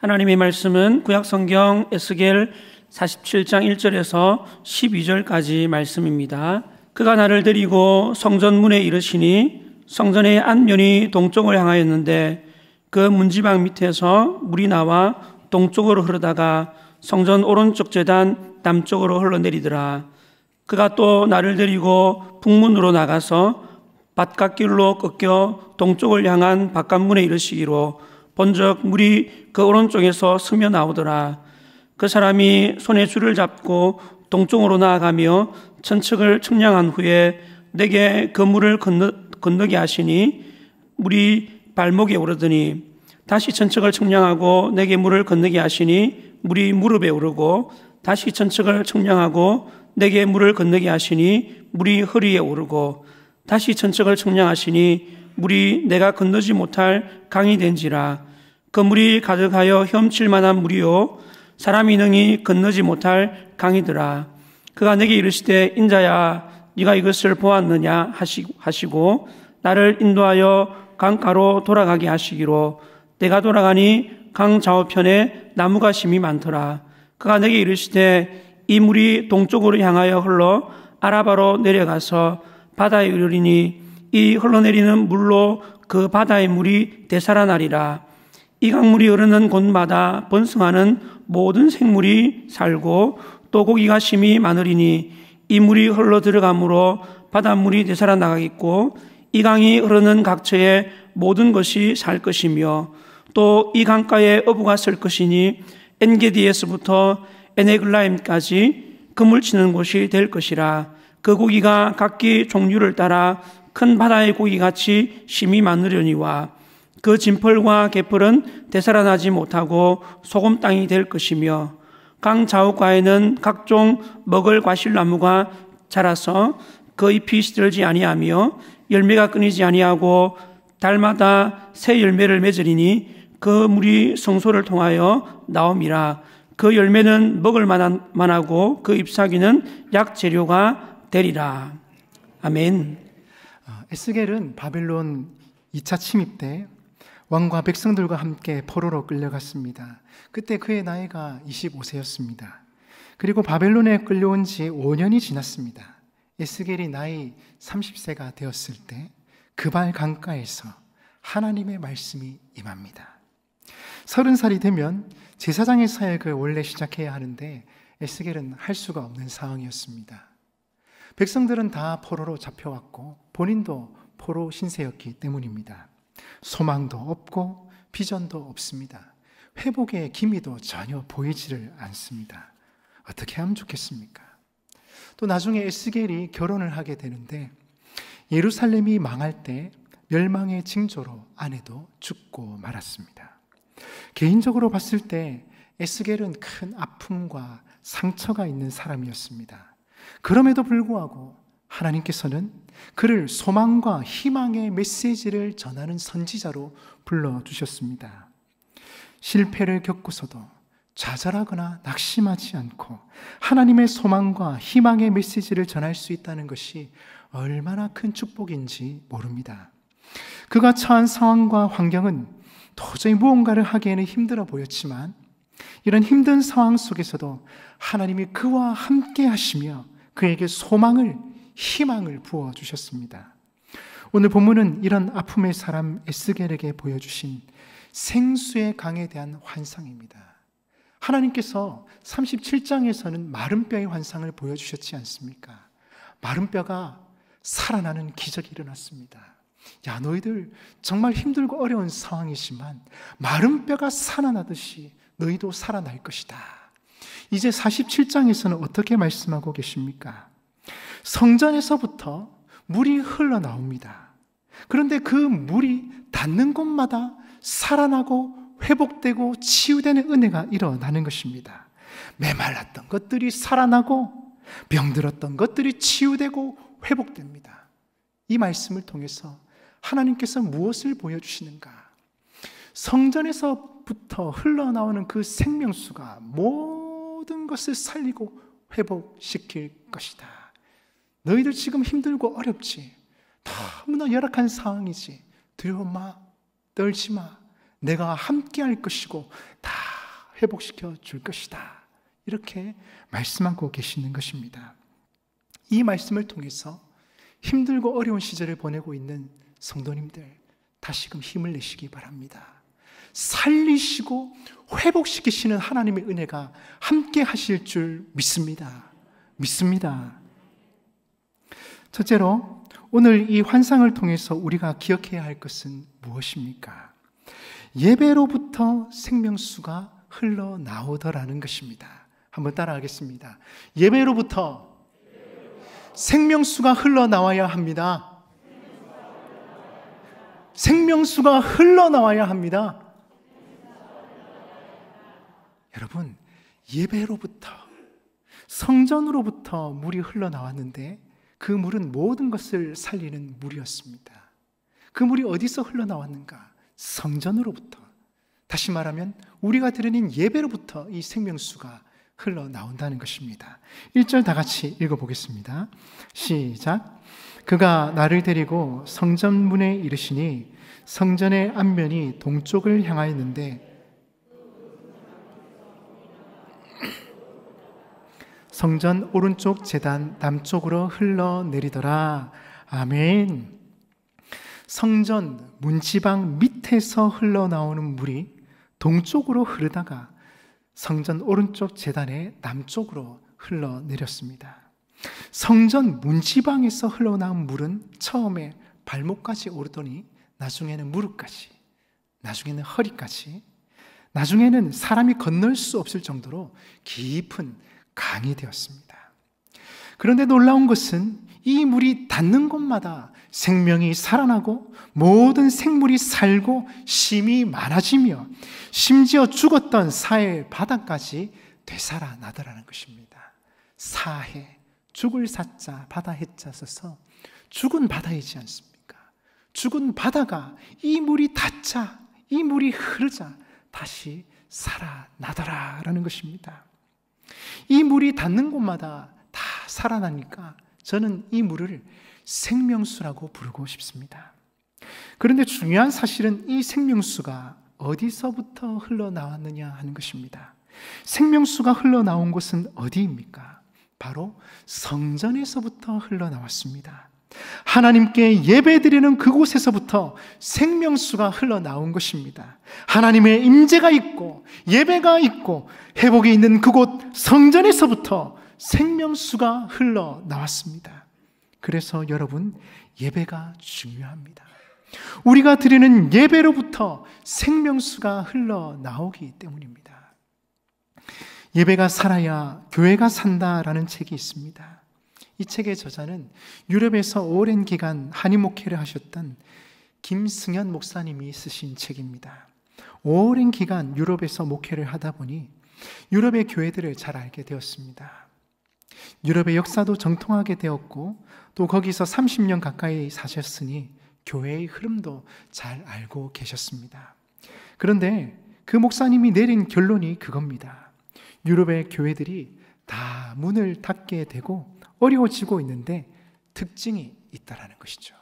하나님의 말씀은 구약성경 에스겔 47장 1절에서 12절까지 말씀입니다. 그가 나를 데리고 성전 문에 이르시니 성전의 안면이 동쪽을 향하였는데 그 문지방 밑에서 물이 나와 동쪽으로 흐르다가 성전 오른쪽 제단 남쪽으로 흘러내리더라. 그가 또 나를 데리고 북문으로 나가서 바깥길로 꺾여 동쪽을 향한 바깥문에 이르시기로 본적 물이 그 오른쪽에서 스며 나오더라. 그 사람이 손에 줄을 잡고 동쪽으로 나아가며 천측을 측량한 후에 내게 그 물을 건너게 하시니 물이 발목에 오르더니 다시 천측을 측량하고 내게 물을 건너게 하시니 물이 무릎에 오르고 다시 천측을 측량하고 내게 물을 건너게 하시니 물이 허리에 오르고 다시 천측을 측량하시니 물이 내가 건너지 못할 강이 된지라. 그 물이 가득하여 헤엄칠 만한 물이요 사람이 능히 건너지 못할 강이더라. 그가 내게 이르시되 인자야 네가 이것을 보았느냐 하시고 나를 인도하여 강가로 돌아가게 하시기로 내가 돌아가니 강 좌우편에 나무가 심이 많더라. 그가 내게 이르시되 이 물이 동쪽으로 향하여 흘러 아라바로 내려가서 바다에 이르리니 이 흘러내리는 물로 그 바다의 물이 되살아나리라. 이 강물이 흐르는 곳마다 번성하는 모든 생물이 살고 또 고기가 심히 많으리니 이 물이 흘러 들어가므로 바닷물이 되살아나가겠고 이 강이 흐르는 각처에 모든 것이 살 것이며 또 이 강가에 어부가 쓸 것이니 엔게디에서부터 에네글라임까지 그물치는 곳이 될 것이라. 그 고기가 각기 종류를 따라 큰 바다의 고기같이 심히 많으려니와 그 진펄과 개펄은 되살아나지 못하고 소금 땅이 될 것이며 강 좌우가에는 각종 먹을 과실나무가 자라서 그 잎이 시들지 아니하며 열매가 끊이지 아니하고 달마다 새 열매를 맺으리니 그 물이 성소를 통하여 나옴이라. 그 열매는 먹을 만하고 그 잎사귀는 약재료가 되리라. 아멘. 에스겔은 바벨론 2차 침입 때 왕과 백성들과 함께 포로로 끌려갔습니다. 그때 그의 나이가 25세였습니다. 그리고 바벨론에 끌려온 지 5년이 지났습니다. 에스겔이 나이 30세가 되었을 때 그발 강가에서 하나님의 말씀이 임합니다. 30살이 되면 제사장의 사역을 원래 시작해야 하는데 에스겔은 할 수가 없는 상황이었습니다. 백성들은 다 포로로 잡혀왔고 본인도 포로 신세였기 때문입니다. 소망도 없고 비전도 없습니다. 회복의 기미도 전혀 보이지를 않습니다. 어떻게 하면 좋겠습니까? 또 나중에 에스겔이 결혼을 하게 되는데 예루살렘이 망할 때 멸망의 징조로 아내도 죽고 말았습니다. 개인적으로 봤을 때 에스겔은 큰 아픔과 상처가 있는 사람이었습니다. 그럼에도 불구하고 하나님께서는 그를 소망과 희망의 메시지를 전하는 선지자로 불러주셨습니다. 실패를 겪고서도 좌절하거나 낙심하지 않고 하나님의 소망과 희망의 메시지를 전할 수 있다는 것이 얼마나 큰 축복인지 모릅니다. 그가 처한 상황과 환경은 도저히 무언가를 하기에는 힘들어 보였지만 이런 힘든 상황 속에서도 하나님이 그와 함께 하시며 그에게 소망을, 희망을 부어주셨습니다. 오늘 본문은 이런 아픔의 사람 에스겔에게 보여주신 생수의 강에 대한 환상입니다. 하나님께서 37장에서는 마른 뼈의 환상을 보여주셨지 않습니까? 마른 뼈가 살아나는 기적이 일어났습니다. 야, 너희들 정말 힘들고 어려운 상황이지만 마른 뼈가 살아나듯이 너희도 살아날 것이다. 이제 47장에서는 어떻게 말씀하고 계십니까? 성전에서부터 물이 흘러나옵니다. 그런데 그 물이 닿는 곳마다 살아나고 회복되고 치유되는 은혜가 일어나는 것입니다. 메말랐던 것들이 살아나고 병들었던 것들이 치유되고 회복됩니다. 이 말씀을 통해서 하나님께서 무엇을 보여주시는가? 성전에서부터 흘러나오는 그 생명수가 모든 것을 살리고 회복시킬 것이다. 너희들 지금 힘들고 어렵지? 너무나 열악한 상황이지? 두려워 마, 떨지 마. 내가 함께 할 것이고 다 회복시켜 줄 것이다. 이렇게 말씀하고 계시는 것입니다. 이 말씀을 통해서 힘들고 어려운 시절을 보내고 있는 성도님들, 다시금 힘을 내시기 바랍니다. 살리시고 회복시키시는 하나님의 은혜가 함께 하실 줄 믿습니다. 첫째로, 오늘 이 환상을 통해서 우리가 기억해야 할 것은 무엇입니까? 예배로부터 생명수가 흘러나오더라는 것입니다. 한번 따라하겠습니다. 예배로부터 생명수가 흘러나와야 합니다. 생명수가 흘러나와야 합니다. 여러분, 예배로부터, 성전으로부터 물이 흘러나왔는데 그 물은 모든 것을 살리는 물이었습니다. 그 물이 어디서 흘러나왔는가? 성전으로부터. 다시 말하면 우리가 드리는 예배로부터 이 생명수가 흘러나온다는 것입니다. 1절 다 같이 읽어보겠습니다. 시작. 그가 나를 데리고 성전 문에 이르시니 성전의 앞면이 동쪽을 향하였는데 성전 오른쪽 제단 남쪽으로 흘러내리더라. 아멘. 성전 문지방 밑에서 흘러나오는 물이 동쪽으로 흐르다가 성전 오른쪽 제단의 남쪽으로 흘러내렸습니다. 성전 문지방에서 흘러나온 물은 처음에 발목까지 오르더니 나중에는 무릎까지, 나중에는 허리까지, 나중에는 사람이 건널 수 없을 정도로 깊은 강이 되었습니다. 그런데 놀라운 것은 이 물이 닿는 곳마다 생명이 살아나고 모든 생물이 살고 쉼이 많아지며 심지어 죽었던 사해 바다까지 되살아나더라는 것입니다. 사해, 죽을 사자, 바다 해자 써서 죽은 바다이지 않습니까? 죽은 바다가 이 물이 닿자, 이 물이 흐르자 다시 살아나더라라는 것입니다. 이 물이 닿는 곳마다 다 살아나니까 저는 이 물을 생명수라고 부르고 싶습니다. 그런데 중요한 사실은 이 생명수가 어디서부터 흘러나왔느냐 하는 것입니다. 생명수가 흘러나온 곳은 어디입니까? 바로 성전에서부터 흘러나왔습니다. 하나님께 예배드리는 그곳에서부터 생명수가 흘러나온 것입니다. 하나님의 임재가 있고 예배가 있고 회복이 있는 그곳 성전에서부터 생명수가 흘러나왔습니다. 그래서 여러분, 예배가 중요합니다. 우리가 드리는 예배로부터 생명수가 흘러나오기 때문입니다. 예배가 살아야 교회가 산다라는 책이 있습니다. 이 책의 저자는 유럽에서 오랜 기간 한인 목회를 하셨던 김승현 목사님이 쓰신 책입니다. 오랜 기간 유럽에서 목회를 하다 보니 유럽의 교회들을 잘 알게 되었습니다. 유럽의 역사도 정통하게 되었고 또 거기서 30년 가까이 사셨으니 교회의 흐름도 잘 알고 계셨습니다. 그런데 그 목사님이 내린 결론이 그겁니다. 유럽의 교회들이 다 문을 닫게 되고 어려워지고 있는데 특징이 있다라는 것이죠.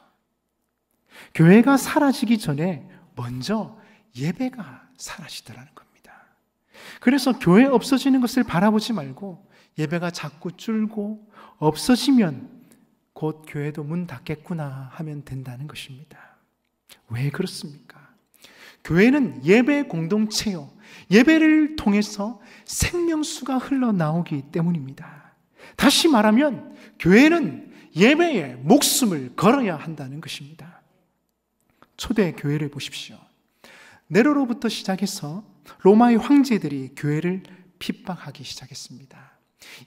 교회가 사라지기 전에 먼저 예배가 사라지더라는 겁니다. 그래서 교회 없어지는 것을 바라보지 말고 예배가 자꾸 줄고 없어지면 곧 교회도 문 닫겠구나 하면 된다는 것입니다. 왜 그렇습니까? 교회는 예배 공동체요. 예배를 통해서 생명수가 흘러나오기 때문입니다. 다시 말하면 교회는 예배에 목숨을 걸어야 한다는 것입니다. 초대 교회를 보십시오. 네로로부터 시작해서 로마의 황제들이 교회를 핍박하기 시작했습니다.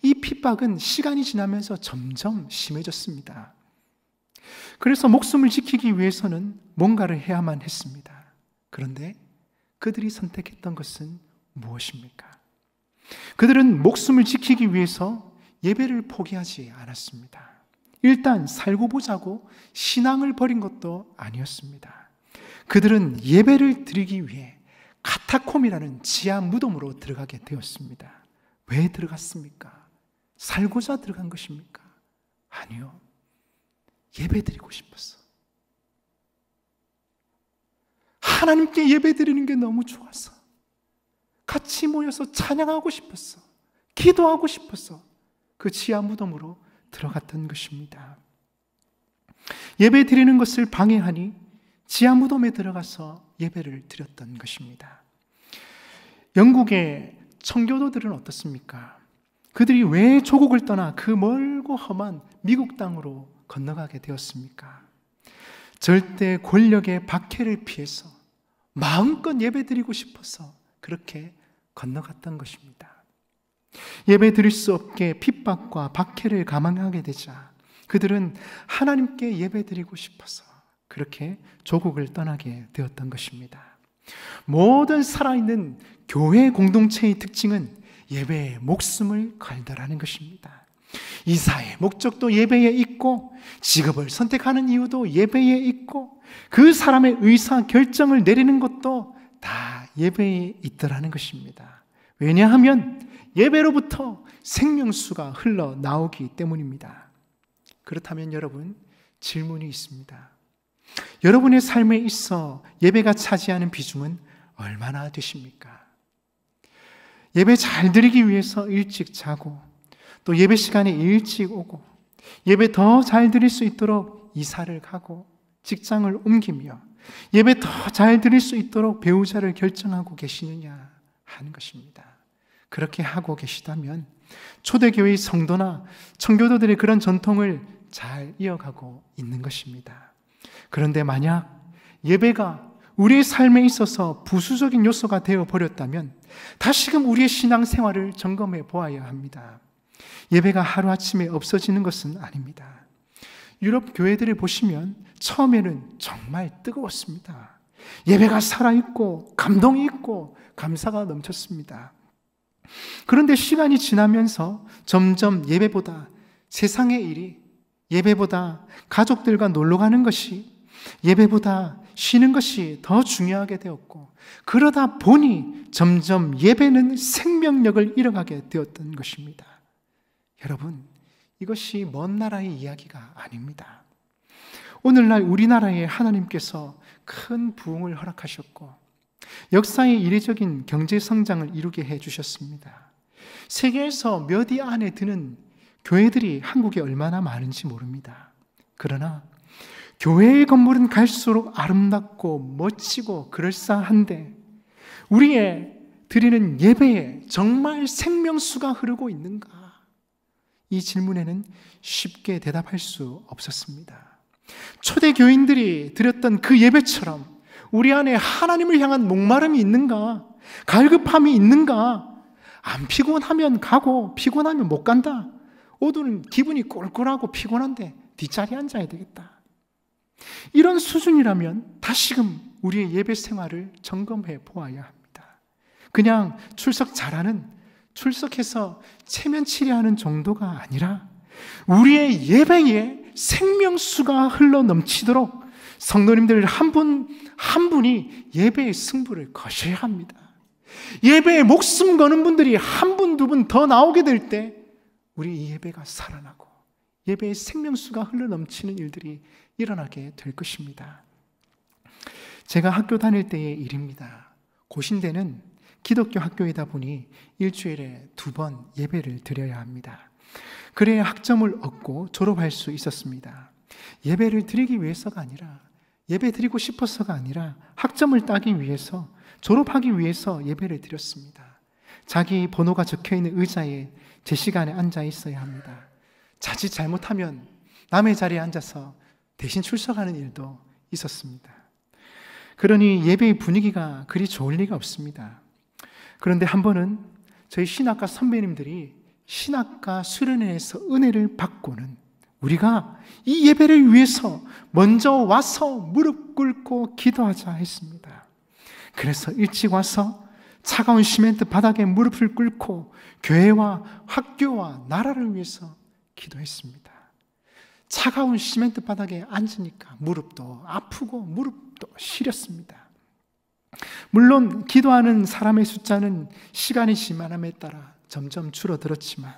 이 핍박은 시간이 지나면서 점점 심해졌습니다. 그래서 목숨을 지키기 위해서는 뭔가를 해야만 했습니다. 그런데 그들이 선택했던 것은 무엇입니까? 그들은 목숨을 지키기 위해서 예배를 포기하지 않았습니다. 일단 살고 보자고 신앙을 버린 것도 아니었습니다. 그들은 예배를 드리기 위해 카타콤이라는 지하 무덤으로 들어가게 되었습니다. 왜 들어갔습니까? 살고자 들어간 것입니까? 아니요. 예배 드리고 싶었어. 하나님께 예배 드리는 게 너무 좋아서 같이 모여서 찬양하고 싶었어. 기도하고 싶었어. 그 지하 무덤으로 들어갔던 것입니다. 예배 드리는 것을 방해하니 지하 무덤에 들어가서 예배를 드렸던 것입니다. 영국의 청교도들은 어떻습니까? 그들이 왜 조국을 떠나 그 멀고 험한 미국 땅으로 건너가게 되었습니까? 절대 권력의 박해를 피해서 마음껏 예배드리고 싶어서 그렇게 건너갔던 것입니다. 예배드릴 수 없게 핍박과 박해를 감안하게 되자 그들은 하나님께 예배드리고 싶어서 그렇게 조국을 떠나게 되었던 것입니다. 모든 살아있는 교회 공동체의 특징은 예배에 목숨을 걸더라는 것입니다. 이사의 목적도 예배에 있고, 직업을 선택하는 이유도 예배에 있고, 그 사람의 의사 결정을 내리는 것도 다 예배에 있더라는 것입니다. 왜냐하면 예배로부터 생명수가 흘러나오기 때문입니다. 그렇다면 여러분, 질문이 있습니다. 여러분의 삶에 있어 예배가 차지하는 비중은 얼마나 되십니까? 예배 잘 드리기 위해서 일찍 자고, 또 예배 시간에 일찍 오고, 예배 더 잘 드릴 수 있도록 이사를 가고 직장을 옮기며 예배 더 잘 드릴 수 있도록 배우자를 결정하고 계시느냐 하는 것입니다. 그렇게 하고 계시다면 초대교회의 성도나 청교도들의 그런 전통을 잘 이어가고 있는 것입니다. 그런데 만약 예배가 우리의 삶에 있어서 부수적인 요소가 되어버렸다면 다시금 우리의 신앙생활을 점검해 보아야 합니다. 예배가 하루아침에 없어지는 것은 아닙니다. 유럽 교회들을 보시면 처음에는 정말 뜨거웠습니다. 예배가 살아있고 감동이 있고 감사가 넘쳤습니다. 그런데 시간이 지나면서 점점 예배보다 세상의 일이, 예배보다 가족들과 놀러 가는 것이, 예배보다 쉬는 것이 더 중요하게 되었고, 그러다 보니 점점 예배는 생명력을 잃어가게 되었던 것입니다. 여러분, 이것이 먼 나라의 이야기가 아닙니다. 오늘날 우리나라에 하나님께서 큰 부흥을 허락하셨고 역사의 이례적인 경제 성장을 이루게 해주셨습니다. 세계에서 몇 위 안에 드는 교회들이 한국에 얼마나 많은지 모릅니다. 그러나 교회의 건물은 갈수록 아름답고 멋지고 그럴싸한데 우리의 드리는 예배에 정말 생명수가 흐르고 있는가? 이 질문에는 쉽게 대답할 수 없었습니다. 초대교인들이 드렸던 그 예배처럼 우리 안에 하나님을 향한 목마름이 있는가? 갈급함이 있는가? 안 피곤하면 가고 피곤하면 못 간다. 오늘은 기분이 꼴꼴하고 피곤한데 뒷자리에 앉아야 되겠다. 이런 수준이라면 다시금 우리의 예배 생활을 점검해 보아야 합니다. 그냥 출석 잘하는, 출석해서 체면 치레하는 정도가 아니라 우리의 예배에 생명수가 흘러 넘치도록 성도님들 한 분 한 분이 예배의 승부를 거셔야 합니다. 예배에 목숨 거는 분들이 한 분, 두 분 더 나오게 될 때 우리 예배가 살아나고 예배의 생명수가 흘러 넘치는 일들이 일어나게 될 것입니다. 제가 학교 다닐 때의 일입니다. 고신대는 기독교 학교이다 보니 일주일에 2번 예배를 드려야 합니다. 그래야 학점을 얻고 졸업할 수 있었습니다. 예배를 드리기 위해서가 아니라, 예배 드리고 싶어서가 아니라 학점을 따기 위해서, 졸업하기 위해서 예배를 드렸습니다. 자기 번호가 적혀있는 의자에 제 시간에 앉아 있어야 합니다. 자칫 잘못하면 남의 자리에 앉아서 대신 출석하는 일도 있었습니다. 그러니 예배의 분위기가 그리 좋을 리가 없습니다. 그런데 한 번은 저희 신학과 선배님들이 신학과 수련회에서 은혜를 받고는 우리가 이 예배를 위해서 먼저 와서 무릎 꿇고 기도하자 했습니다. 그래서 일찍 와서 차가운 시멘트 바닥에 무릎을 꿇고 교회와 학교와 나라를 위해서 기도했습니다. 차가운 시멘트 바닥에 앉으니까 무릎도 아프고 무릎도 시렸습니다. 물론 기도하는 사람의 숫자는 시간이 지남에 따라 점점 줄어들었지만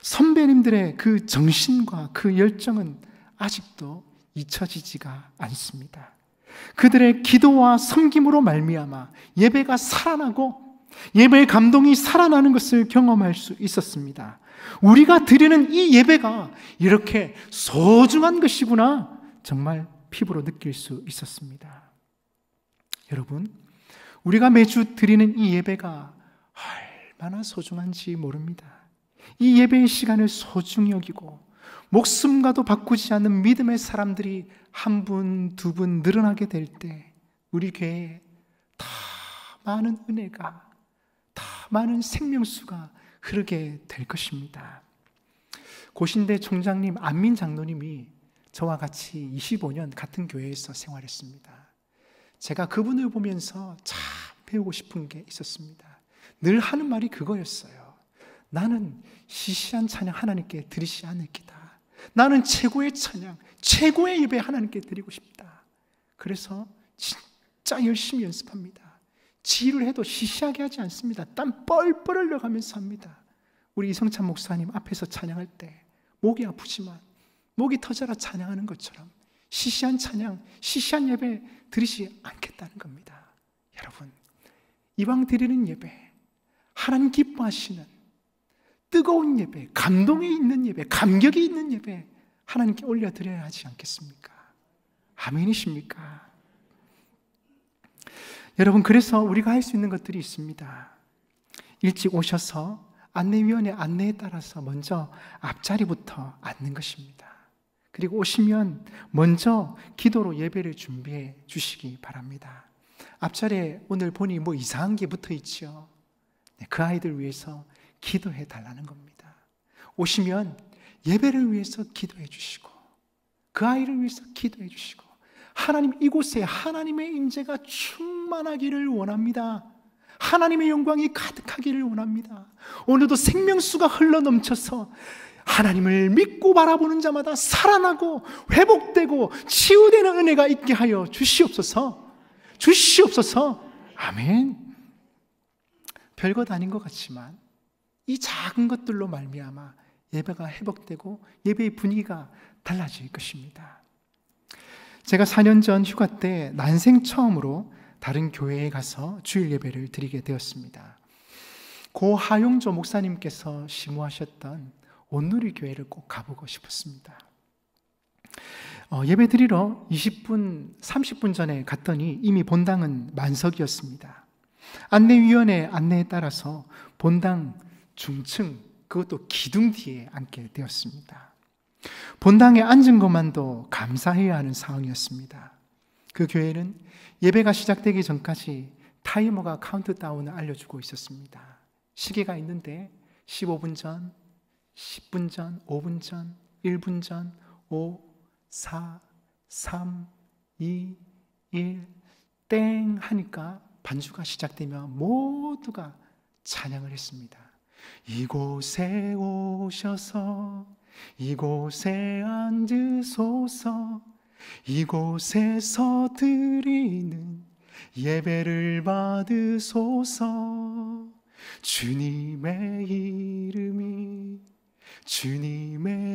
선배님들의 그 정신과 그 열정은 아직도 잊혀지지가 않습니다. 그들의 기도와 섬김으로 말미암아 예배가 살아나고 예배의 감동이 살아나는 것을 경험할 수 있었습니다. 우리가 드리는 이 예배가 이렇게 소중한 것이구나 정말 피부로 느낄 수 있었습니다. 여러분, 우리가 매주 드리는 이 예배가 얼마나 소중한지 모릅니다. 이 예배의 시간을 소중히 여기고 목숨과도 바꾸지 않는 믿음의 사람들이 한 분, 두 분 늘어나게 될 때 우리 교회에 더 많은 은혜가, 더 많은 생명수가 흐르게 될 것입니다. 고신대 총장님 안민 장로님이 저와 같이 25년 같은 교회에서 생활했습니다. 제가 그분을 보면서 참 배우고 싶은 게 있었습니다. 늘 하는 말이 그거였어요. 나는 시시한 찬양 하나님께 드리지 않을기다. 나는 최고의 찬양, 최고의 예배 하나님께 드리고 싶다. 그래서 진짜 열심히 연습합니다. 지휘를 해도 시시하게 하지 않습니다. 땀 뻘뻘 흘려가면서 합니다. 우리 이성찬 목사님 앞에서 찬양할 때 목이 아프지만 목이 터져라 찬양하는 것처럼 시시한 찬양, 시시한 예배 드리지 않겠다는 겁니다. 여러분, 이왕 드리는 예배, 하나님 기뻐하시는 뜨거운 예배, 감동이 있는 예배, 감격이 있는 예배 하나님께 올려드려야 하지 않겠습니까? 아멘이십니까? 여러분, 그래서 우리가 할 수 있는 것들이 있습니다. 일찍 오셔서 안내위원의 안내에 따라서 먼저 앞자리부터 앉는 것입니다. 그리고 오시면 먼저 기도로 예배를 준비해 주시기 바랍니다. 앞자리에 오늘 보니 뭐 이상한 게 붙어 있죠. 그 아이들 위해서 기도해 달라는 겁니다. 오시면 예배를 위해서 기도해 주시고 그 아이를 위해서 기도해 주시고 하나님, 이곳에 하나님의 임재가 충만하기를 원합니다. 하나님의 영광이 가득하기를 원합니다. 오늘도 생명수가 흘러넘쳐서 하나님을 믿고 바라보는 자마다 살아나고 회복되고 치유되는 은혜가 있게 하여 주시옵소서. 주시옵소서. 아멘. 별것 아닌 것 같지만 이 작은 것들로 말미암아 예배가 회복되고 예배의 분위기가 달라질 것입니다. 제가 4년 전 휴가 때 난생 처음으로 다른 교회에 가서 주일 예배를 드리게 되었습니다. 고 하용조 목사님께서 심호하셨던 온누리 교회를 꼭 가보고 싶었습니다. 예배 드리러 20분, 30분 전에 갔더니 이미 본당은 만석이었습니다. 안내위원회 안내에 따라서 본당 중층, 그것도 기둥 뒤에 앉게 되었습니다. 본당에 앉은 것만도 감사해야 하는 상황이었습니다. 그 교회는 예배가 시작되기 전까지 타이머가 카운트다운을 알려주고 있었습니다. 시계가 있는데 15분 전, 10분 전, 5분 전, 1분 전, 5, 4, 3, 2, 1, 땡 하니까 반주가 시작되면 모두가 찬양을 했습니다. 이곳에 오셔서 이곳에 앉으소서, 이곳에서 드리는 예배를 받으소서. 주님의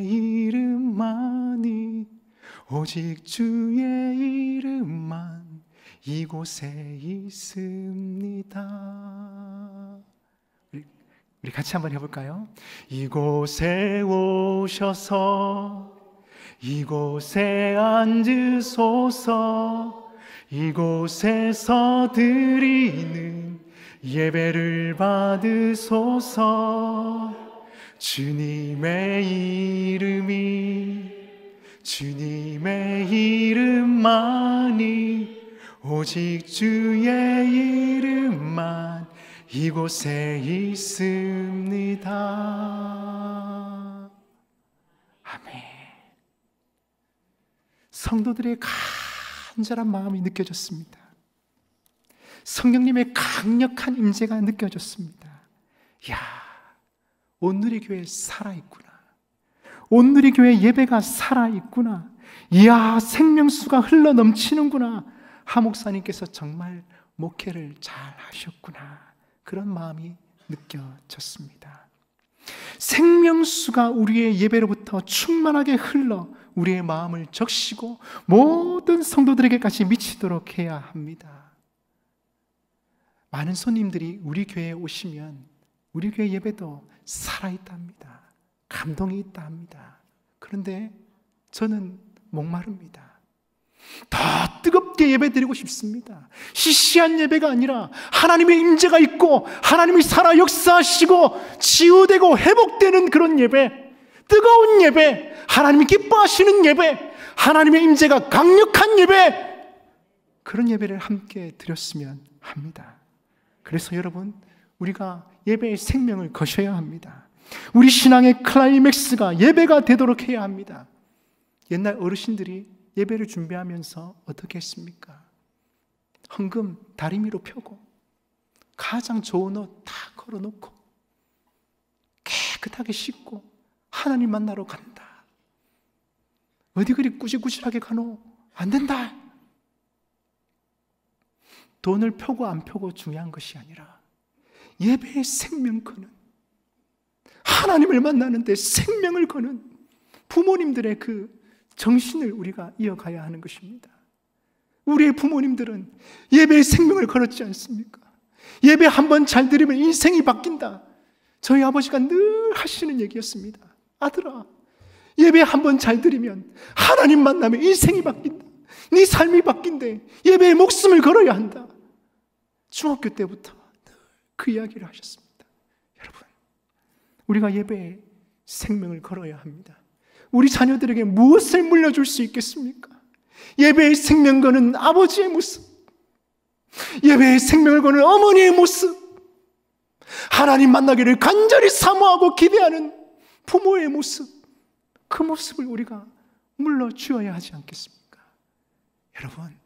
이름만이, 오직 주의 이름만 이곳에 있습니다. 우리 같이 한번 해볼까요? 이곳에 오셔서 이곳에 앉으소서, 이곳에서 드리는 예배를 받으소서. 주님의 이름만이, 오직 주의 이름만 이곳에 있습니다. 아멘. 성도들의 간절한 마음이 느껴졌습니다. 성령님의 강력한 임재가 느껴졌습니다. 이야, 온누리 교회 살아있구나. 온누리 교회 예배가 살아있구나. 이야, 생명수가 흘러넘치는구나. 하 목사님께서 정말 목회를 잘 하셨구나. 그런 마음이 느껴졌습니다. 생명수가 우리의 예배로부터 충만하게 흘러 우리의 마음을 적시고 모든 성도들에게까지 미치도록 해야 합니다. 많은 손님들이 우리 교회에 오시면 우리 교회 예배도 살아있다 합니다. 감동이 있다 합니다. 그런데 저는 목마릅니다. 더 뜨겁게 예배드리고 싶습니다. 시시한 예배가 아니라 하나님의 임재가 있고 하나님이 살아 역사하시고 치유되고 회복되는 그런 예배, 뜨거운 예배, 하나님이 기뻐하시는 예배, 하나님의 임재가 강력한 예배, 그런 예배를 함께 드렸으면 합니다. 그래서 여러분, 우리가 예배의 생명을 거셔야 합니다. 우리 신앙의 클라이맥스가 예배가 되도록 해야 합니다. 옛날 어르신들이 예배를 준비하면서 어떻게 했습니까? 헌금 다리미로 펴고 가장 좋은 옷 다 걸어놓고 깨끗하게 씻고 하나님 만나러 간다. 어디 그리 꾸질꾸질하게 가노? 안 된다. 돈을 펴고 안 펴고 중요한 것이 아니라 예배의 생명 거는, 하나님을 만나는데 생명을 거는 부모님들의 그 정신을 우리가 이어가야 하는 것입니다. 우리의 부모님들은 예배의 생명을 걸었지 않습니까? 예배 한 번 잘 드리면 인생이 바뀐다. 저희 아버지가 늘 하시는 얘기였습니다. 아들아, 예배 한 번 잘 드리면 하나님 만나면 인생이 바뀐다. 네 삶이 바뀐대. 예배에 목숨을 걸어야 한다. 중학교 때부터 늘 그 이야기를 하셨습니다. 여러분, 우리가 예배에 생명을 걸어야 합니다. 우리 자녀들에게 무엇을 물려줄 수 있겠습니까? 예배의 생명 거는 아버지의 모습, 예배의 생명을 거는 어머니의 모습, 하나님 만나기를 간절히 사모하고 기대하는 부모의 모습, 그 모습을 우리가 물려주어야 하지 않겠습니까? 여러분,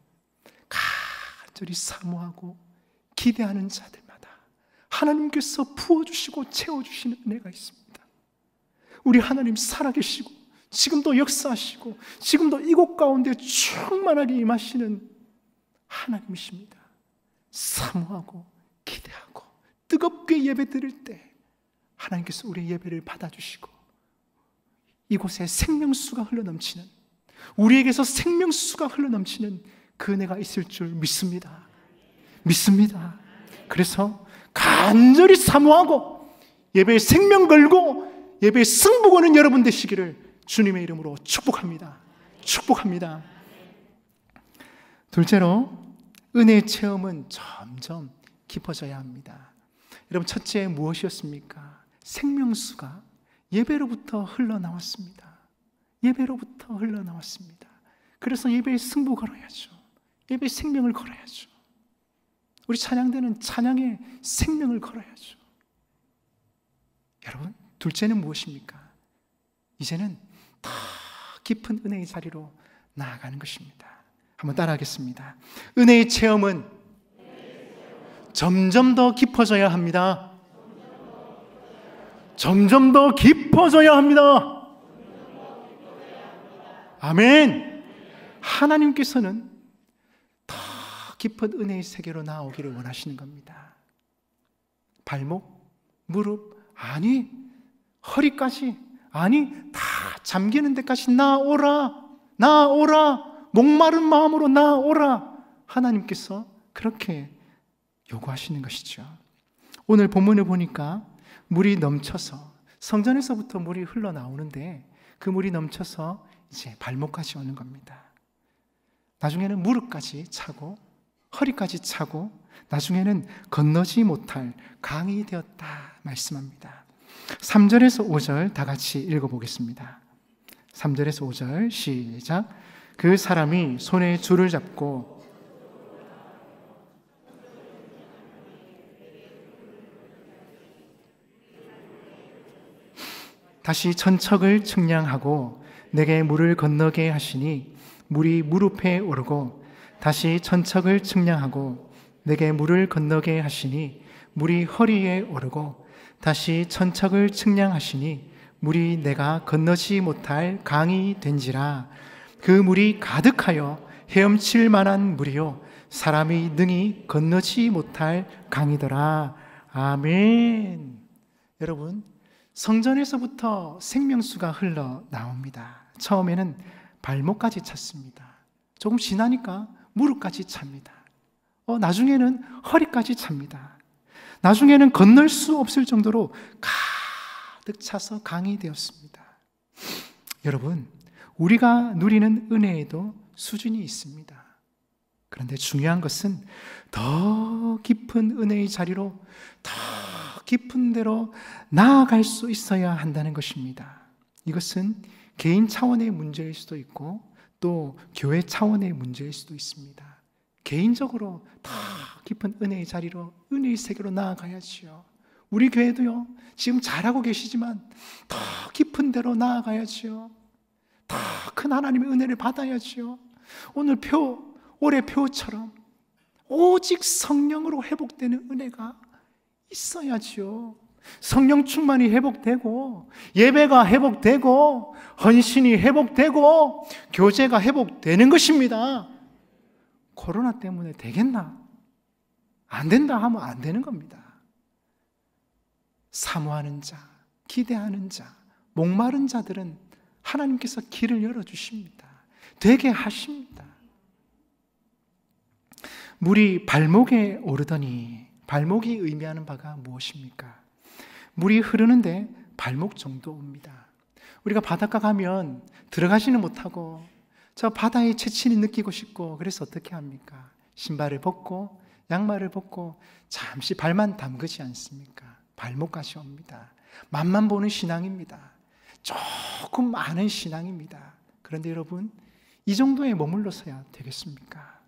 간절히 사모하고 기대하는 자들마다 하나님께서 부어주시고 채워주시는 은혜가 있습니다. 우리 하나님 살아계시고 지금도 역사하시고 지금도 이곳 가운데 충만하게 임하시는 하나님이십니다. 사모하고 기대하고 뜨겁게 예배 드릴 때 하나님께서 우리의 예배를 받아주시고 이곳에 생명수가 흘러넘치는, 우리에게서 생명수가 흘러넘치는 그 은혜가 있을 줄 믿습니다. 믿습니다. 그래서 간절히 사모하고 예배에 생명 걸고 예배에 승부 거는 여러분 되시기를 주님의 이름으로 축복합니다. 축복합니다. 둘째로, 은혜의 체험은 점점 깊어져야 합니다. 여러분, 첫째 무엇이었습니까? 생명수가 예배로부터 흘러나왔습니다. 예배로부터 흘러나왔습니다. 그래서 예배에 승부 걸어야죠. 예배에 생명을 걸어야죠. 우리 찬양대는 찬양에 생명을 걸어야죠. 여러분, 둘째는 무엇입니까? 이제는 더 깊은 은혜의 자리로 나아가는 것입니다. 한번 따라하겠습니다. 은혜의 체험은 점점 더 깊어져야 합니다. 점점 더 깊어져야 합니다. 아멘. 하나님께서는 더 깊은 은혜의 세계로 나오기를 원하시는 겁니다. 발목, 무릎, 아니 허리까지, 아니 다 잠기는 데까지 나오라, 나오라, 목마른 마음으로 나오라. 하나님께서 그렇게 요구하시는 것이죠. 오늘 본문을 보니까 물이 넘쳐서 성전에서부터 물이 흘러나오는데 그 물이 넘쳐서 이제 발목까지 오는 겁니다. 나중에는 무릎까지 차고 허리까지 차고 나중에는 건너지 못할 강이 되었다 말씀합니다. 3절에서 5절 다 같이 읽어보겠습니다. 3절에서 5절 시작. 그 사람이 손에 줄을 잡고 다시 천척을 측량하고 내게 물을 건너게 하시니 물이 무릎에 오르고 다시 천척을 측량하고 내게 물을 건너게 하시니 물이 허리에 오르고 다시 천척을 측량하시니 물이 내가 건너지 못할 강이 된지라. 그 물이 가득하여 헤엄칠 만한 물이요 사람이 능히 건너지 못할 강이더라. 아멘. 여러분, 성전에서부터 생명수가 흘러나옵니다. 처음에는 발목까지 찼습니다. 조금 지나니까 무릎까지 찹니다. 나중에는 허리까지 찹니다. 나중에는 건널 수 없을 정도로 가득 차서 강이 되었습니다. 여러분, 우리가 누리는 은혜에도 수준이 있습니다. 그런데 중요한 것은 더 깊은 은혜의 자리로 더 깊은 데로 나아갈 수 있어야 한다는 것입니다. 이것은 개인 차원의 문제일 수도 있고 또 교회 차원의 문제일 수도 있습니다. 개인적으로 더 깊은 은혜의 자리로, 은혜의 세계로 나아가야지요. 우리 교회도요, 지금 잘하고 계시지만 더 깊은 데로 나아가야지요. 더 큰 하나님의 은혜를 받아야지요. 올해 표처럼 오직 성령으로 회복되는 은혜가 있어야지요. 성령 충만이 회복되고, 예배가 회복되고, 헌신이 회복되고, 교제가 회복되는 것입니다. 코로나 때문에 되겠나? 안 된다 하면 안 되는 겁니다. 사모하는 자, 기대하는 자, 목마른 자들은 하나님께서 길을 열어주십니다. 되게 하십니다. 물이 발목에 오르더니, 발목이 의미하는 바가 무엇입니까? 물이 흐르는데 발목 정도 옵니다. 우리가 바닷가 가면 들어가지는 못하고 저 바다의 채취를 느끼고 싶고, 그래서 어떻게 합니까? 신발을 벗고 양말을 벗고 잠시 발만 담그지 않습니까? 발목까지 옵니다. 맛만 보는 신앙입니다. 조금 아는 신앙입니다. 그런데 여러분, 이 정도에 머물러서야 되겠습니까?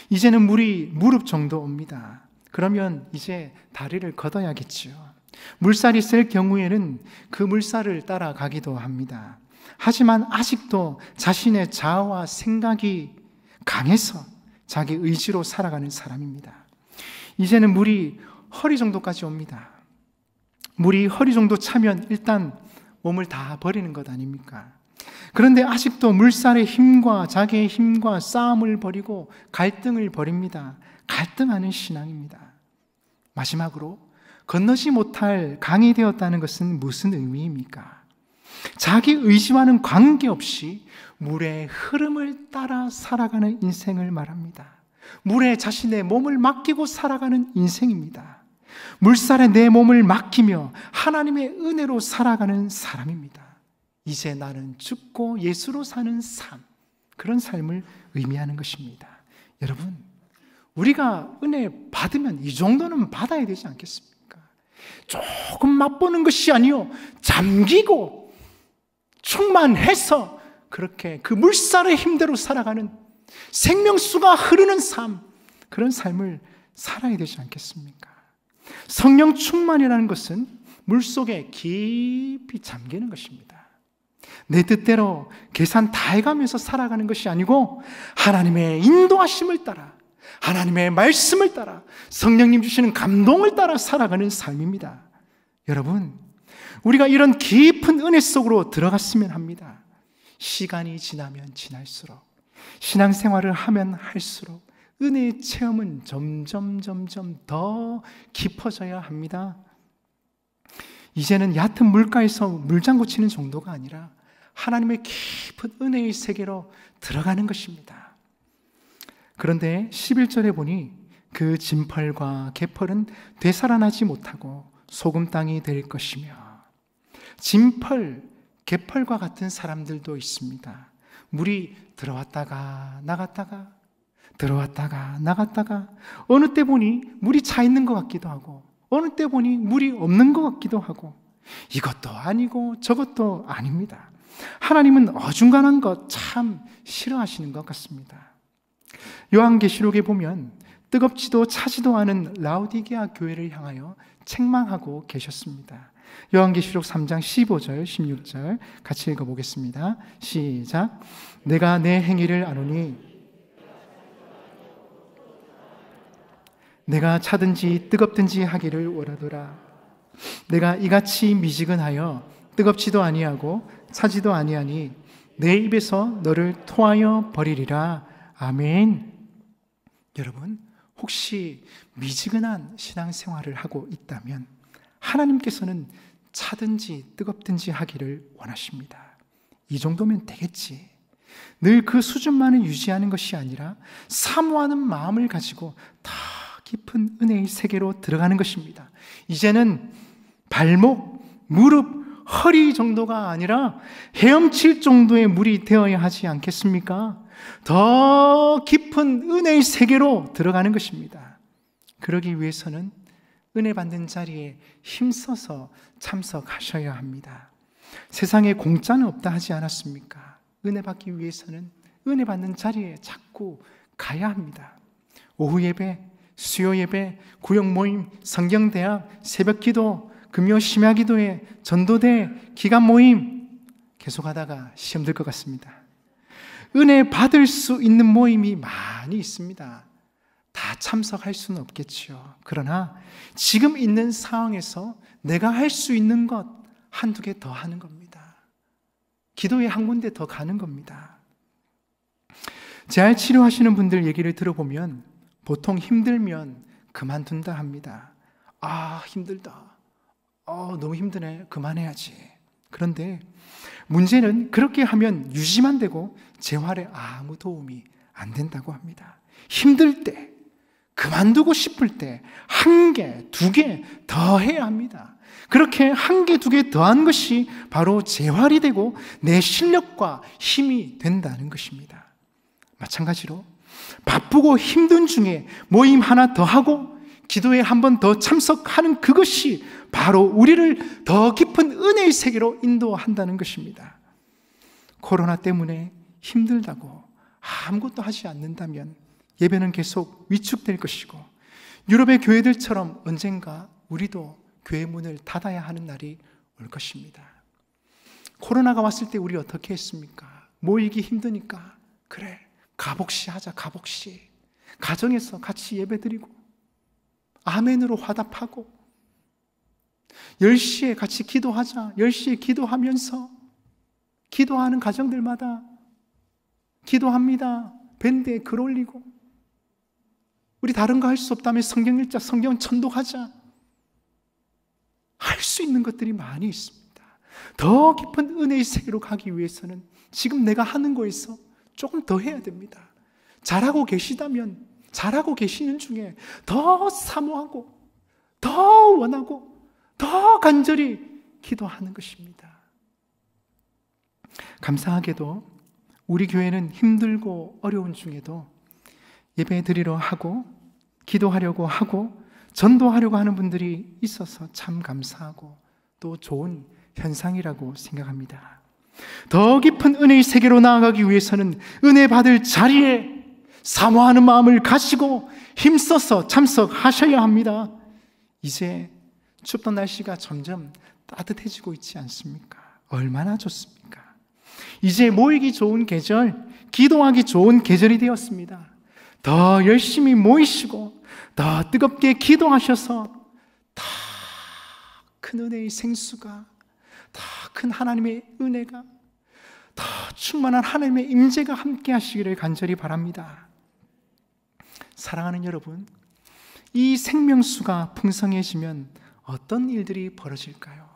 이제는 물이 무릎 정도 옵니다. 그러면 이제 다리를 걷어야겠지요. 물살이 셀 경우에는 그 물살을 따라가기도 합니다. 하지만 아직도 자신의 자아와 생각이 강해서 자기 의지로 살아가는 사람입니다. 이제는 물이 허리 정도까지 옵니다. 물이 허리 정도 차면 일단 몸을 다 버리는 것 아닙니까? 그런데 아직도 물살의 힘과 자기의 힘과 싸움을 벌이고 갈등을 벌입니다. 갈등하는 신앙입니다. 마지막으로, 건너지 못할 강이 되었다는 것은 무슨 의미입니까? 자기 의지와는 관계없이 물의 흐름을 따라 살아가는 인생을 말합니다. 물에 자신의 몸을 맡기고 살아가는 인생입니다. 물살에 내 몸을 맡기며 하나님의 은혜로 살아가는 사람입니다. 이제 나는 죽고 예수로 사는 삶, 그런 삶을 의미하는 것입니다. 여러분, 우리가 은혜 받으면 이 정도는 받아야 되지 않겠습니까? 조금 맛보는 것이 아니요, 잠기고 충만해서 그렇게 그 물살의 힘대로 살아가는, 생명수가 흐르는 삶, 그런 삶을 살아야 되지 않겠습니까? 성령 충만이라는 것은 물속에 깊이 잠기는 것입니다. 내 뜻대로 계산 다 해가면서 살아가는 것이 아니고 하나님의 인도하심을 따라, 하나님의 말씀을 따라, 성령님 주시는 감동을 따라 살아가는 삶입니다. 여러분, 우리가 이런 깊은 은혜 속으로 들어갔으면 합니다. 시간이 지나면 지날수록, 신앙생활을 하면 할수록 은혜의 체험은 점점 더 깊어져야 합니다. 이제는 얕은 물가에서 물장구 치는 정도가 아니라 하나님의 깊은 은혜의 세계로 들어가는 것입니다. 그런데 11절에 보니 그 진펄과 개펄은 되살아나지 못하고 소금 땅이 될 것이며, 진펄, 개펄과 같은 사람들도 있습니다. 물이 들어왔다가 나갔다가 들어왔다가 나갔다가, 어느 때 보니 물이 차 있는 것 같기도 하고 어느 때 보니 물이 없는 것 같기도 하고, 이것도 아니고 저것도 아닙니다. 하나님은 어중간한 것 참 싫어하시는 것 같습니다. 요한계시록에 보면 뜨겁지도 차지도 않은 라오디게아 교회를 향하여 책망하고 계셨습니다. 요한계시록 3장 15절 16절 같이 읽어보겠습니다. 시작. 내가 내 행위를 아노니 내가 차든지 뜨겁든지 하기를 원하노라. 내가 이같이 미지근하여 뜨겁지도 아니하고 차지도 아니하니 내 입에서 너를 토하여 버리리라. 아멘. 여러분, 혹시 미지근한 신앙생활을 하고 있다면 하나님께서는 차든지 뜨겁든지 하기를 원하십니다. 이 정도면 되겠지, 늘 그 수준만을 유지하는 것이 아니라 사모하는 마음을 가지고 더 깊은 은혜의 세계로 들어가는 것입니다. 이제는 발목, 무릎, 허리 정도가 아니라 헤엄칠 정도의 물이 되어야 하지 않겠습니까? 더 깊은 은혜의 세계로 들어가는 것입니다. 그러기 위해서는 은혜 받는 자리에 힘써서 참석하셔야 합니다. 세상에 공짜는 없다 하지 않았습니까? 은혜 받기 위해서는 은혜 받는 자리에 자꾸 가야 합니다. 오후 예배, 수요 예배, 구역 모임, 성경대학, 새벽기도, 금요 심야기도회, 전도대, 기간 모임 계속하다가 시험 들 것 같습니다. 은혜 받을 수 있는 모임이 많이 있습니다. 다 참석할 수는 없겠죠. 그러나 지금 있는 상황에서 내가 할 수 있는 것 한두 개 더 하는 겁니다. 기도에 한 군데 더 가는 겁니다. 재활 치료하시는 분들 얘기를 들어보면 보통 힘들면 그만둔다 합니다. 아, 힘들다. 너무 힘드네. 그만해야지. 그런데 문제는 그렇게 하면 유지만 되고 재활에 아무 도움이 안 된다고 합니다. 힘들 때, 그만두고 싶을 때 한 개, 두 개 더 해야 합니다. 그렇게 한 개, 두 개 더한 것이 바로 재활이 되고 내 실력과 힘이 된다는 것입니다. 마찬가지로 바쁘고 힘든 중에 모임 하나 더 하고 기도에 한 번 더 참석하는 그것이 바로 우리를 더 깊은 은혜의 세계로 인도한다는 것입니다. 코로나 때문에 힘들다고 아무것도 하지 않는다면 예배는 계속 위축될 것이고 유럽의 교회들처럼 언젠가 우리도 교회 문을 닫아야 하는 날이 올 것입니다. 코로나가 왔을 때 우리 어떻게 했습니까? 모이기 힘드니까 그래 가복시 하자. 가복시 가정에서 같이 예배드리고 아멘으로 화답하고 10시에 같이 기도하자. 10시에 기도하면서 기도하는 가정들마다 기도합니다. 밴드에 글 올리고 우리 다른 거 할 수 없다면 성경 읽자. 성경 천독하자. 할 수 있는 것들이 많이 있습니다. 더 깊은 은혜의 세계로 가기 위해서는 지금 내가 하는 거에서 조금 더 해야 됩니다. 잘하고 계시다면 잘하고 계시는 중에 더 사모하고 더 원하고 더 간절히 기도하는 것입니다. 감사하게도 우리 교회는 힘들고 어려운 중에도 예배 드리러 하고 기도하려고 하고 전도하려고 하는 분들이 있어서 참 감사하고 또 좋은 현상이라고 생각합니다. 더 깊은 은혜의 세계로 나아가기 위해서는 은혜 받을 자리에 사모하는 마음을 가지고 힘써서 참석하셔야 합니다. 이제 춥던 날씨가 점점 따뜻해지고 있지 않습니까? 얼마나 좋습니까? 이제 모이기 좋은 계절, 기도하기 좋은 계절이 되었습니다. 더 열심히 모이시고 더 뜨겁게 기도하셔서 더 큰 은혜의 생수가, 더 큰 하나님의 은혜가, 더 충만한 하나님의 임재가 함께 하시기를 간절히 바랍니다. 사랑하는 여러분, 이 생명수가 풍성해지면 어떤 일들이 벌어질까요?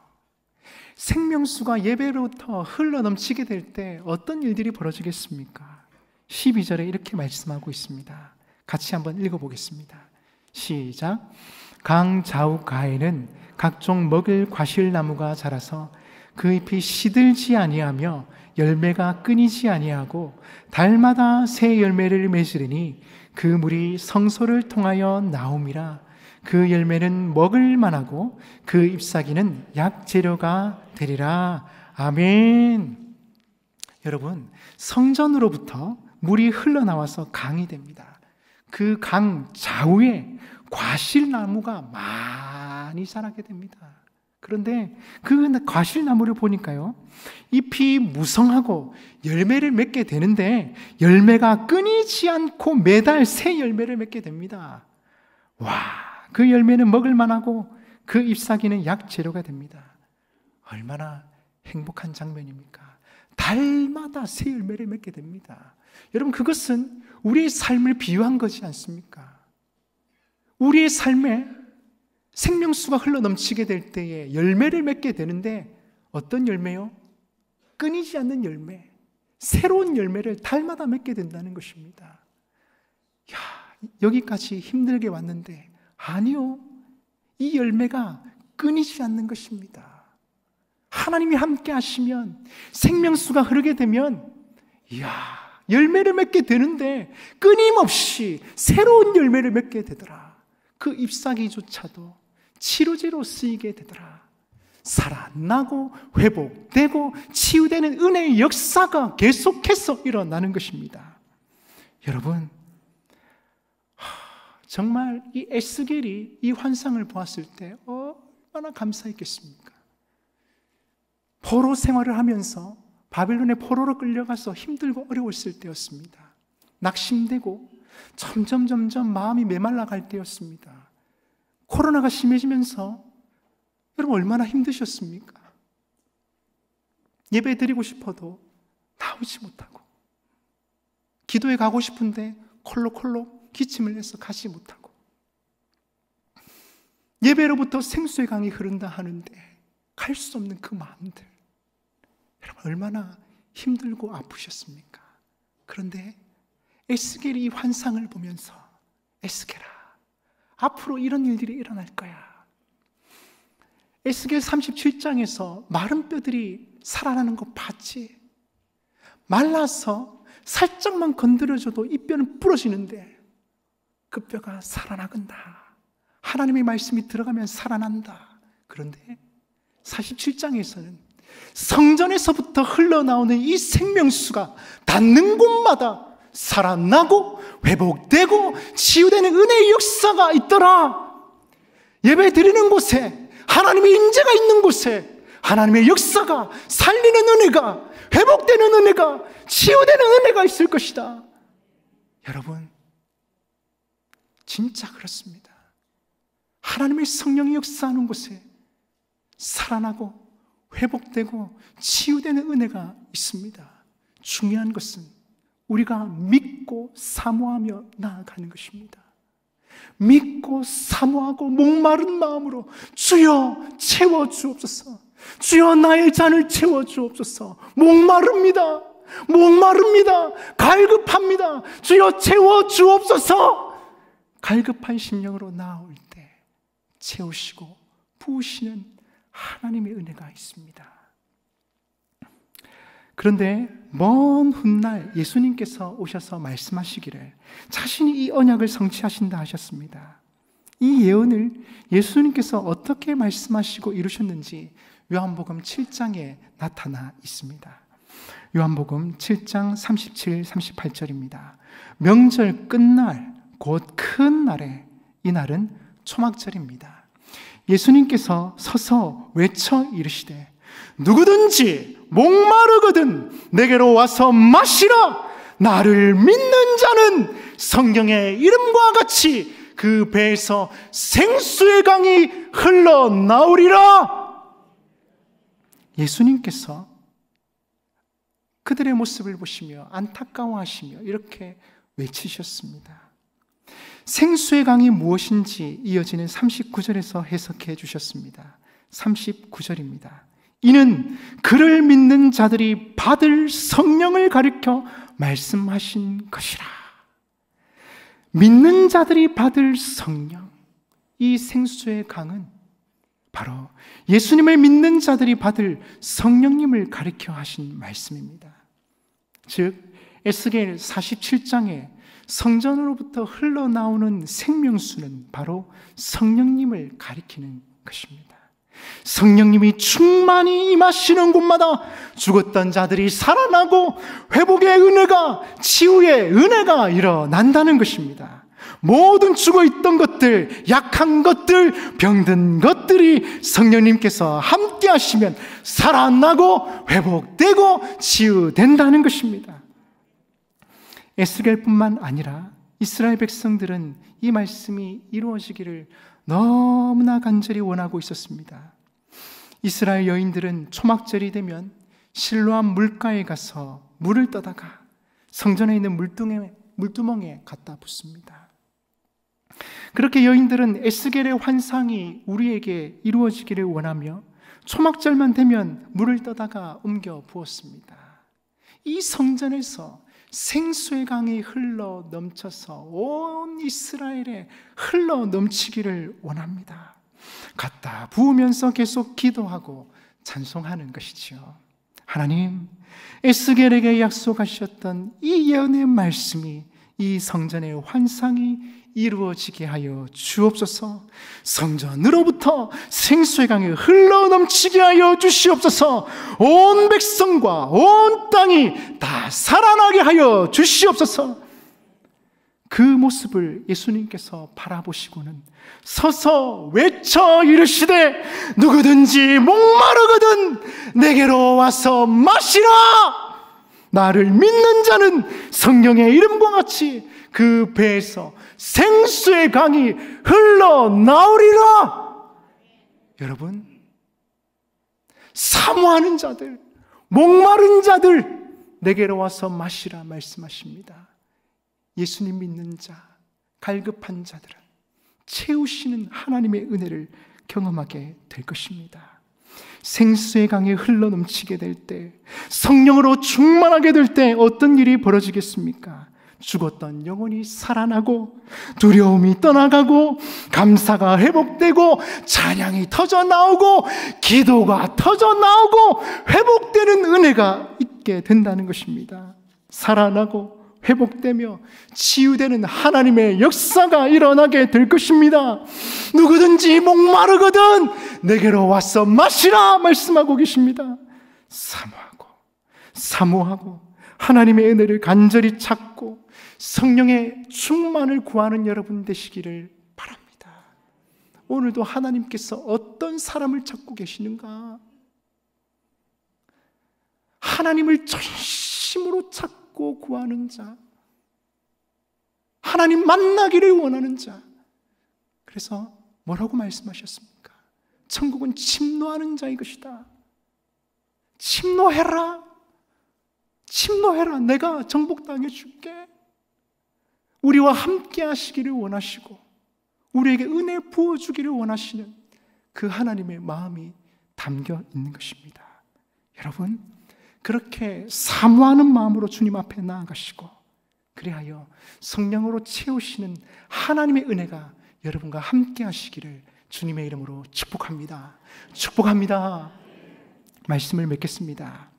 생명수가 예배로부터 흘러넘치게 될 때 어떤 일들이 벌어지겠습니까? 12절에 이렇게 말씀하고 있습니다. 같이 한번 읽어보겠습니다. 시작. 강 좌우가에는 각종 먹을 과실나무가 자라서 그 잎이 시들지 아니하며 열매가 끊이지 아니하고 달마다 새 열매를 맺으리니 그 물이 성소를 통하여 나옴이라. 그 열매는 먹을 만하고 그 잎사귀는 약재료가 되리라. 아멘. 여러분, 성전으로부터 물이 흘러나와서 강이 됩니다. 그 강 좌우에 과실나무가 많이 자라게 됩니다. 그런데 그 과실나무를 보니까요, 잎이 무성하고 열매를 맺게 되는데 열매가 끊이지 않고 매달 새 열매를 맺게 됩니다. 와, 그 열매는 먹을 만하고 그 잎사귀는 약재료가 됩니다. 얼마나 행복한 장면입니까? 달마다 새 열매를 맺게 됩니다. 여러분, 그것은 우리의 삶을 비유한 거지 않습니까? 우리의 삶에 생명수가 흘러넘치게 될 때에 열매를 맺게 되는데 어떤 열매요? 끊이지 않는 열매, 새로운 열매를 달마다 맺게 된다는 것입니다. 야, 여기까지 힘들게 왔는데 아니요, 이 열매가 끊이지 않는 것입니다. 하나님이 함께 하시면, 생명수가 흐르게 되면 이야, 열매를 맺게 되는데 끊임없이 새로운 열매를 맺게 되더라. 그 잎사귀조차도 치료제로 쓰이게 되더라. 살아나고 회복되고 치유되는 은혜의 역사가 계속해서 일어나는 것입니다. 여러분, 정말 이 에스겔이 이 환상을 보았을 때 얼마나 감사했겠습니까? 포로 생활을 하면서 바벨론의 포로로 끌려가서 힘들고 어려웠을 때였습니다. 낙심되고 점점 마음이 메말라갈 때였습니다. 코로나가 심해지면서 여러분 얼마나 힘드셨습니까? 예배 드리고 싶어도 나오지 못하고, 기도에 가고 싶은데 콜록콜록 기침을 해서 가지 못하고, 예배로부터 생수의 강이 흐른다 하는데 갈 수 없는 그 마음들, 여러분 얼마나 힘들고 아프셨습니까? 그런데 에스겔이 이 환상을 보면서, 에스겔아, 앞으로 이런 일들이 일어날 거야. 에스겔 37장에서 마른 뼈들이 살아나는 거 봤지? 말라서 살짝만 건드려줘도 이 뼈는 부러지는데 그 뼈가 살아나간다. 하나님의 말씀이 들어가면 살아난다. 그런데 47장에서는 성전에서부터 흘러나오는 이 생명수가 닿는 곳마다 살아나고 회복되고 치유되는 은혜의 역사가 있더라. 예배 드리는 곳에, 하나님의 임재가 있는 곳에 하나님의 역사가, 살리는 은혜가, 회복되는 은혜가, 치유되는 은혜가 있을 것이다. 여러분, 진짜 그렇습니다. 하나님의 성령이 역사하는 곳에 살아나고 회복되고 치유되는 은혜가 있습니다. 중요한 것은 우리가 믿고 사모하며 나아가는 것입니다. 믿고 사모하고 목마른 마음으로 주여 채워 주옵소서, 주여 나의 잔을 채워 주옵소서. 목마릅니다. 갈급합니다. 주여 채워 주옵소서. 갈급한 심령으로 나올 때 채우시고 부으시는 하나님의 은혜가 있습니다. 그런데 먼 훗날 예수님께서 오셔서 말씀하시기를 자신이 이 언약을 성취하신다 하셨습니다. 이 예언을 예수님께서 어떻게 말씀하시고 이루셨는지 요한복음 7장에 나타나 있습니다. 요한복음 7장 37, 38절입니다. 명절 끝날 곧 큰 날에, 이 날은 초막절입니다. 예수님께서 서서 외쳐 이르시되 누구든지 목마르거든 내게로 와서 마시라. 나를 믿는 자는 성경의 이름과 같이 그 배에서 생수의 강이 흘러나오리라. 예수님께서 그들의 모습을 보시며 안타까워하시며 이렇게 외치셨습니다. 생수의 강이 무엇인지 이어지는 39절에서 해석해 주셨습니다. 39절입니다. 이는 그를 믿는 자들이 받을 성령을 가리켜 말씀하신 것이라. 믿는 자들이 받을 성령, 이 생수의 강은 바로 예수님을 믿는 자들이 받을 성령님을 가리켜 하신 말씀입니다. 즉 에스겔 47장에 성전으로부터 흘러나오는 생명수는 바로 성령님을 가리키는 것입니다. 성령님이 충만히 임하시는 곳마다 죽었던 자들이 살아나고 회복의 은혜가, 치유의 은혜가 일어난다는 것입니다. 모든 죽어있던 것들, 약한 것들, 병든 것들이 성령님께서 함께 하시면 살아나고 회복되고 치유된다는 것입니다. 에스겔뿐만 아니라 이스라엘 백성들은 이 말씀이 이루어지기를 너무나 간절히 원하고 있었습니다. 이스라엘 여인들은 초막절이 되면 실로암 물가에 가서 물을 떠다가 성전에 있는 물두멍에 갖다 붓습니다. 그렇게 여인들은 에스겔의 환상이 우리에게 이루어지기를 원하며 초막절만 되면 물을 떠다가 옮겨 부었습니다. 이 성전에서 생수의 강이 흘러 넘쳐서 온 이스라엘에 흘러 넘치기를 원합니다. 갖다 부으면서 계속 기도하고 찬송하는 것이지요. 하나님, 에스겔에게 약속하셨던 이 예언의 말씀이, 이 성전의 환상이 이루어지게 하여 주옵소서. 성전으로부터 생수의 강이 흘러 넘치게 하여 주시옵소서. 온 백성과 온 땅이 다 살아나게 하여 주시옵소서. 그 모습을 예수님께서 바라보시고는 서서 외쳐 이르시되 누구든지 목마르거든 내게로 와서 마시라. 나를 믿는 자는 성경의 이름과 같이 그 배에서 생수의 강이 흘러나오리라. 여러분, 사모하는 자들, 목마른 자들 내게로 와서 마시라 말씀하십니다. 예수님 믿는 자, 갈급한 자들은 채우시는 하나님의 은혜를 경험하게 될 것입니다. 생수의 강이 흘러넘치게 될 때, 성령으로 충만하게 될 때 어떤 일이 벌어지겠습니까? 죽었던 영혼이 살아나고, 두려움이 떠나가고, 감사가 회복되고, 찬양이 터져나오고, 기도가 터져나오고, 회복되는 은혜가 있게 된다는 것입니다. 살아나고 회복되며 치유되는 하나님의 역사가 일어나게 될 것입니다. 누구든지 목마르거든 내게로 와서 마시라 말씀하고 계십니다. 사모하고 하나님의 은혜를 간절히 찾고 성령의 충만을 구하는 여러분 되시기를 바랍니다. 오늘도 하나님께서 어떤 사람을 찾고 계시는가? 하나님을 전심으로 찾고 구하는 자, 하나님 만나기를 원하는 자. 그래서 뭐라고 말씀하셨습니까? 천국은 침노하는 자의 것이다. 침노해라. 내가 정복당해 줄게. 우리와 함께 하시기를 원하시고 우리에게 은혜 부어주기를 원하시는 그 하나님의 마음이 담겨 있는 것입니다. 여러분, 그렇게 사모하는 마음으로 주님 앞에 나아가시고 그리하여 성령으로 채우시는 하나님의 은혜가 여러분과 함께 하시기를 주님의 이름으로 축복합니다. 말씀을 맺겠습니다.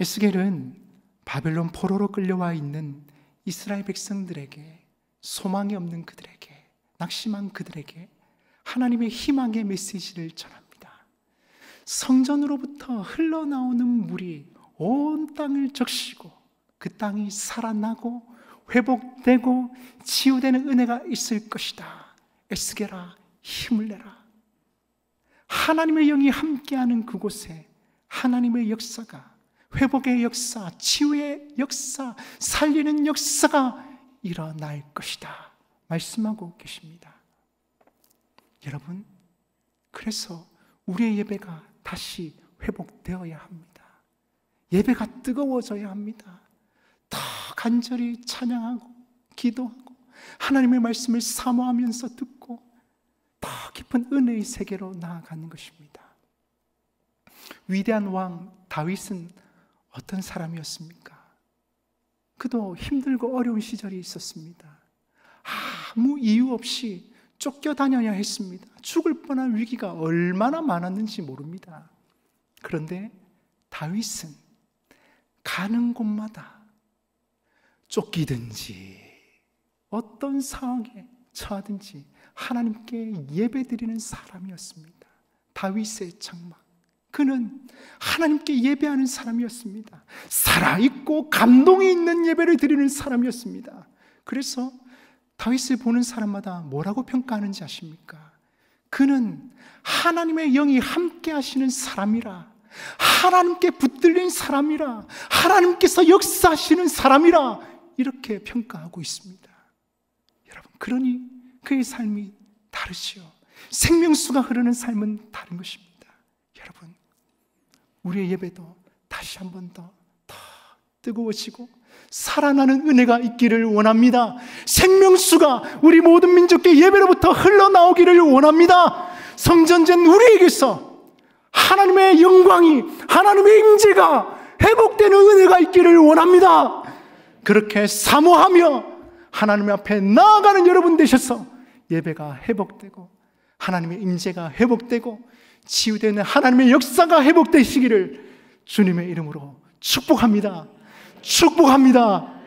에스겔은 바벨론 포로로 끌려와 있는 이스라엘 백성들에게, 소망이 없는 그들에게, 낙심한 그들에게 하나님의 희망의 메시지를 전합니다. 성전으로부터 흘러나오는 물이 온 땅을 적시고 그 땅이 살아나고 회복되고 치유되는 은혜가 있을 것이다. 에스겔아, 힘을 내라. 하나님의 영이 함께하는 그곳에 하나님의 역사가, 회복의 역사, 치유의 역사, 살리는 역사가 일어날 것이다 말씀하고 계십니다. 여러분, 그래서 우리의 예배가 다시 회복되어야 합니다. 예배가 뜨거워져야 합니다. 더 간절히 찬양하고 기도하고 하나님의 말씀을 사모하면서 듣고 더 깊은 은혜의 세계로 나아가는 것입니다. 위대한 왕 다윗은 어떤 사람이었습니까? 그도 힘들고 어려운 시절이 있었습니다. 아무 이유 없이 쫓겨다녀야 했습니다. 죽을 뻔한 위기가 얼마나 많았는지 모릅니다. 그런데 다윗은 가는 곳마다 쫓기든지 어떤 상황에 처하든지 하나님께 예배드리는 사람이었습니다. 다윗의 장막, 그는 하나님께 예배하는 사람이었습니다. 살아있고 감동이 있는 예배를 드리는 사람이었습니다. 그래서 다윗을 보는 사람마다 뭐라고 평가하는지 아십니까? 그는 하나님의 영이 함께 하시는 사람이라, 하나님께 붙들린 사람이라, 하나님께서 역사하시는 사람이라 이렇게 평가하고 있습니다. 여러분, 그러니 그의 삶이 다르지요. 생명수가 흐르는 삶은 다른 것입니다. 여러분, 우리의 예배도 다시 한 번 더 뜨거워지고 살아나는 은혜가 있기를 원합니다. 생명수가 우리 모든 민족의 예배로부터 흘러나오기를 원합니다. 성전된 우리에게서 하나님의 영광이, 하나님의 임재가 회복되는 은혜가 있기를 원합니다. 그렇게 사모하며 하나님 앞에 나아가는 여러분 되셔서 예배가 회복되고 하나님의 임재가 회복되고 치유되는 하나님의 역사가 회복되시기를 주님의 이름으로 축복합니다. 축복합니다.